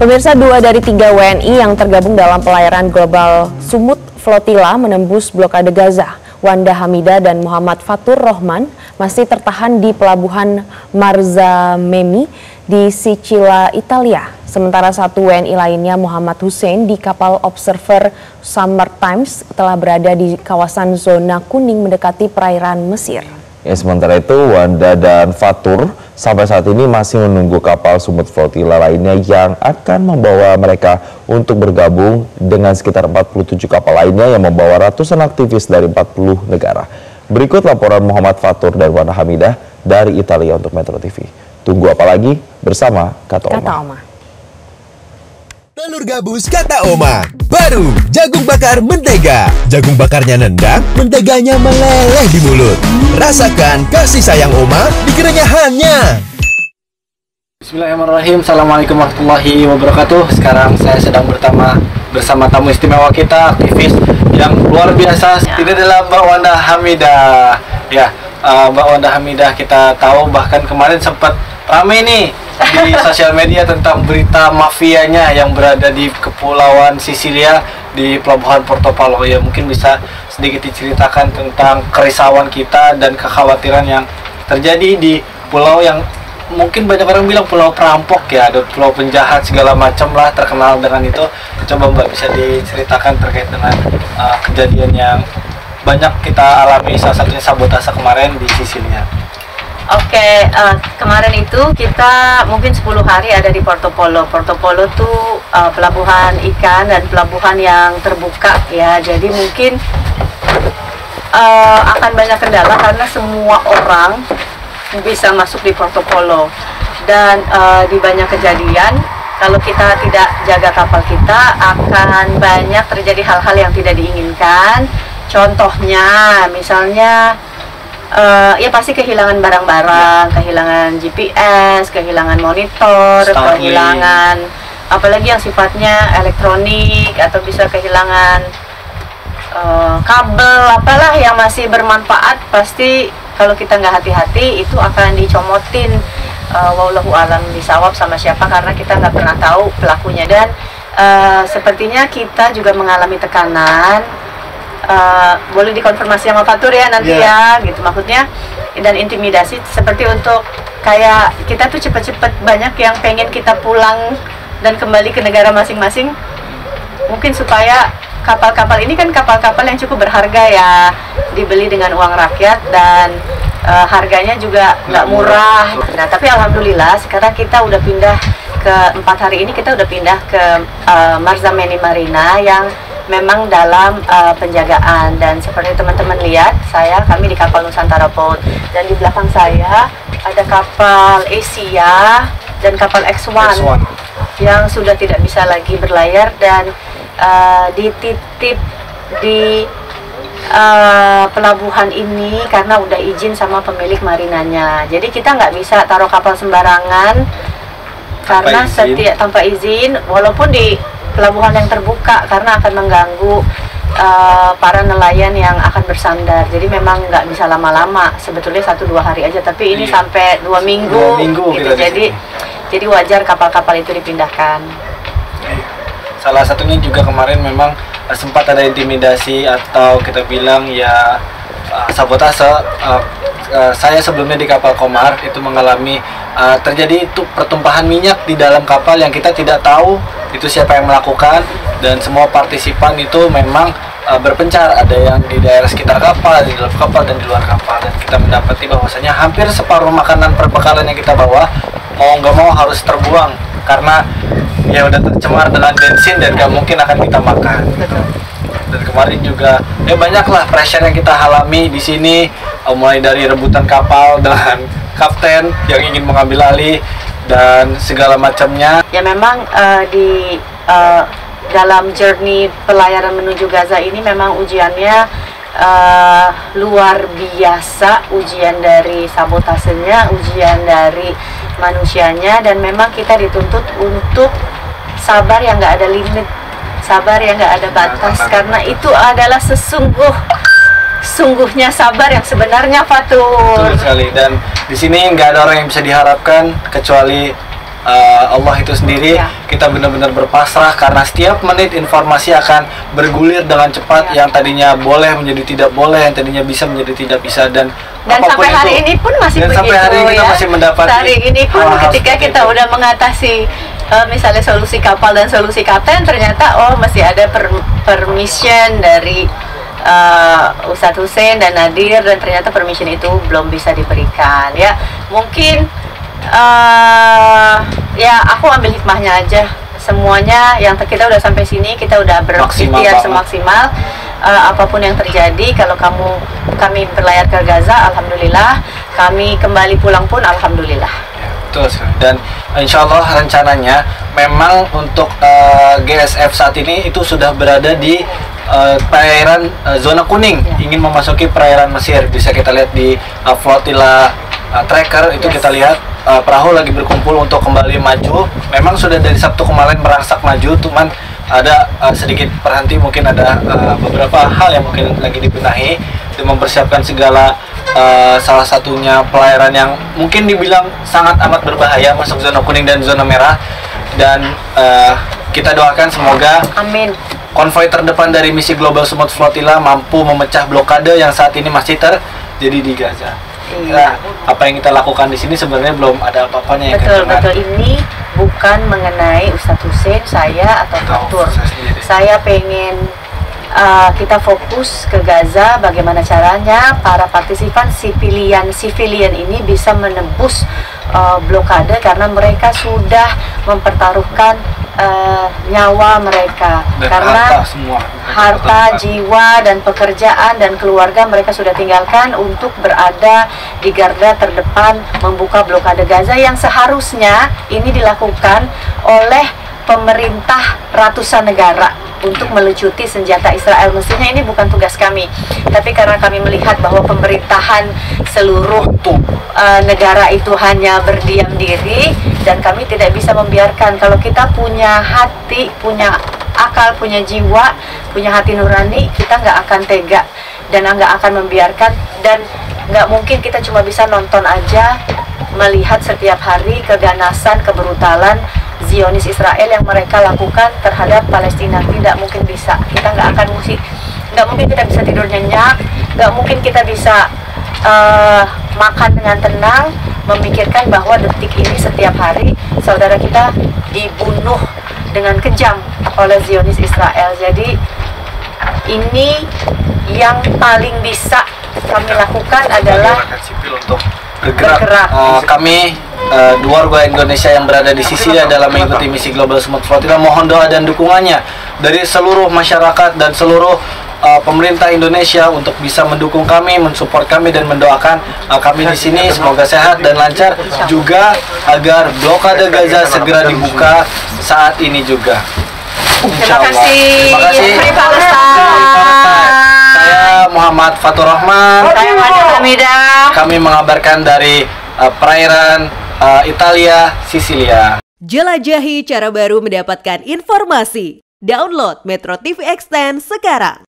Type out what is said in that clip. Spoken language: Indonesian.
Pemirsa, 2 dari 3 WNI yang tergabung dalam pelayaran global Sumut Flotilla menembus blokade Gaza. Wanda Hamidah dan Muhammad Fatur Rohman masih tertahan di pelabuhan Marzamemi di Sicilia, Italia. Sementara 1 WNI lainnya, Muhammad Hussein, di kapal Observer Summer Times telah berada di kawasan zona kuning mendekati perairan Mesir. Ya, sementara itu Wanda dan Fatur sampai saat ini masih menunggu kapal Sumut Flotilla lainnya yang akan membawa mereka untuk bergabung dengan sekitar 47 kapal lainnya yang membawa ratusan aktivis dari 40 negara. Berikut laporan Muhammad Fatur dan Wanda Hamidah dari Italia untuk Metro TV. Tunggu apa lagi bersama Kata Oma. Telur gabus Kata Oma. Baru jagung bakar mentega. Jagung bakarnya nendang, menteganya meleleh di mulut. Rasakan kasih sayang Oma di kerenyahannya. Bismillahirrahmanirrahim. Assalamualaikum warahmatullahi wabarakatuh. Sekarang saya sedang bersama tamu istimewa kita, aktivis yang luar biasa. Ini adalah Mbak Wanda Hamidah. Ya, Mbak Wanda Hamidah kita tahu bahkan kemarin sempat ramai nih di sosial media tentang berita mafianya yang berada di Kepulauan Sicilia di Pelabuhan Portopalo. Ya, mungkin bisa sedikit diceritakan tentang kerisauan kita dan kekhawatiran yang terjadi di pulau yang mungkin banyak orang bilang pulau perampok ya, ada pulau penjahat segala macam lah, terkenal dengan itu. Coba Mbak bisa diceritakan terkait dengan kejadian yang banyak kita alami, salah satunya sabotase kemarin di Sicilia. Oke, kemarin itu kita mungkin 10 hari ada di Portopalo. Portopalo tuh pelabuhan ikan dan pelabuhan yang terbuka ya. Jadi mungkin akan banyak kendala karena semua orang bisa masuk di Portopalo. Dan di banyak kejadian, kalau kita tidak jaga kapal kita, akan banyak terjadi hal-hal yang tidak diinginkan. Contohnya, misalnya ya pasti kehilangan barang-barang, kehilangan GPS, kehilangan monitor, kehilangan apalagi yang sifatnya elektronik, atau bisa kehilangan kabel, apalah yang masih bermanfaat. Pasti kalau kita nggak hati-hati itu akan dicomotin, wallahu alam bisawab sama siapa, karena kita nggak pernah tahu pelakunya. Dan sepertinya kita juga mengalami tekanan. Boleh dikonfirmasi sama Fatur ya nanti ya, gitu maksudnya, dan intimidasi seperti untuk kayak kita tuh cepet-cepet, banyak yang pengen kita pulang dan kembali ke negara masing-masing, mungkin supaya kapal-kapal ini kan kapal-kapal yang cukup berharga ya, dibeli dengan uang rakyat dan harganya juga nggak murah. Nah tapi alhamdulillah sekarang kita udah pindah ke 4 hari ini, kita udah pindah ke Marzamemi Marina yang memang dalam penjagaan. Dan seperti teman-teman lihat, kami di kapal Nusantara Boat, dan di belakang saya ada kapal Asia dan kapal X1 yang sudah tidak bisa lagi berlayar dan dititip di pelabuhan ini karena udah izin sama pemilik marinanya. Jadi kita nggak bisa taruh kapal sembarangan karena tanpa izin, walaupun di pelabuhan yang terbuka, karena akan mengganggu para nelayan yang akan bersandar. Jadi memang nggak bisa lama-lama, sebetulnya 1-2 hari aja, tapi ini sampai 2 minggu, gitu. Jadi wajar kapal-kapal itu dipindahkan. Salah satunya juga kemarin memang sempat ada intimidasi atau kita bilang ya sabotase. Saya sebelumnya di kapal Komar itu mengalami terjadi itu pertumpahan minyak di dalam kapal yang kita tidak tahu itu siapa yang melakukan, dan semua partisipan itu memang berpencar, ada yang di daerah sekitar kapal, di dalam kapal dan di luar kapal. Dan kita mendapati bahwasanya hampir separuh makanan perbekalan yang kita bawa mau nggak mau harus terbuang karena ya udah tercemar dengan bensin dan nggak mungkin akan kita makan. Dan kemarin juga banyaklah pressure yang kita alami di sini, mulai dari rebutan kapal dengan kapten yang ingin mengambil alih dan segala macamnya. Ya memang di dalam journey pelayaran menuju Gaza ini memang ujiannya luar biasa, ujian dari sabotasenya, ujian dari manusianya, dan memang kita dituntut untuk sabar yang nggak ada limit, sabar yang nggak ada batas, karena itu adalah sungguhnya sabar yang sebenarnya, Fatur. Betul sekali. Dan di sini nggak ada orang yang bisa diharapkan kecuali Allah itu sendiri. Kita benar-benar berpasrah karena setiap menit informasi akan bergulir dengan cepat. Yang tadinya boleh menjadi tidak boleh, yang tadinya bisa menjadi tidak bisa, dan sampai hari ini pun masih begitu, sampai hari ini kita masih mendapat hari ini pun ketika kita udah mengatasi misalnya solusi kapal dan solusi kapten, ternyata masih ada permission dari Ustadz Hussein dan Nadir, dan ternyata permission itu belum bisa diberikan. Ya mungkin ya aku ambil hikmahnya aja. Semuanya yang kita udah sampai sini, kita udah berikhtiar semaksimal. Apapun yang terjadi, kalau kami berlayar ke Gaza, alhamdulillah. Kami kembali pulang pun alhamdulillah. Betul sekali. Dan insya Allah rencananya memang untuk GSF saat ini itu sudah berada di perairan zona kuning, ingin memasuki perairan Mesir. Bisa kita lihat di flotilla tracker itu. Kita lihat perahu lagi berkumpul untuk kembali maju. Memang sudah dari Sabtu kemarin merangsak maju, cuman ada sedikit berhenti, mungkin ada beberapa hal yang mungkin lagi dibenahi dan mempersiapkan segala, salah satunya pelayaran yang mungkin dibilang sangat amat berbahaya masuk zona kuning dan zona merah. Dan kita doakan semoga amin, konvoi terdepan dari misi Global Smooth Flotilla mampu memecah blokade yang saat ini masih terjadi di Gaza. Nah, apa yang kita lakukan di sini sebenarnya belum ada apa-apanya. Betul. Ini bukan mengenai Ustadz Hussein, saya atau Fatur. Saya pengen kita fokus ke Gaza, bagaimana caranya para partisipan sivilian ini bisa menembus blokade, karena mereka sudah mempertaruhkan nyawa mereka, dan karena harta, jiwa, dan pekerjaan dan keluarga mereka sudah tinggalkan untuk berada di garda terdepan membuka blokade Gaza, yang seharusnya ini dilakukan oleh pemerintah ratusan negara untuk melucuti senjata Israel. Mestinya ini bukan tugas kami, tapi karena kami melihat bahwa pemerintahan seluruh negara itu hanya berdiam diri, dan kami tidak bisa membiarkan. Kalau kita punya hati, punya akal, punya jiwa, punya hati nurani, kita nggak akan tega dan nggak akan membiarkan. Dan nggak mungkin kita cuma bisa nonton aja, melihat setiap hari keganasan, kebrutalan Zionis Israel yang mereka lakukan terhadap Palestina. Tidak mungkin bisa. Kita nggak mungkin kita bisa tidur nyenyak, nggak mungkin kita bisa makan dengan tenang, memikirkan bahwa detik ini setiap hari saudara kita dibunuh dengan kejam oleh Zionis Israel. Jadi ini yang paling bisa kami lakukan adalah sipil untuk bergerak. Kami dua warga Indonesia yang berada di Sisilia dalam mengikuti misi Global Smooth Flotilla mohon doa dan dukungannya dari seluruh masyarakat dan seluruh pemerintah Indonesia untuk bisa mendukung kami, mensupport kami, dan mendoakan kami di sini semoga sehat dan lancar, juga agar blokade Gaza segera dibuka saat ini juga. Terima kasih. Terima kasih. Saya Muhammad Fatur Rahman. Saya Wanda Hamidah. Kami mengabarkan dari perairan Italia, Sisilia. Jelajahi cara baru mendapatkan informasi. Download Metro TV Extend sekarang.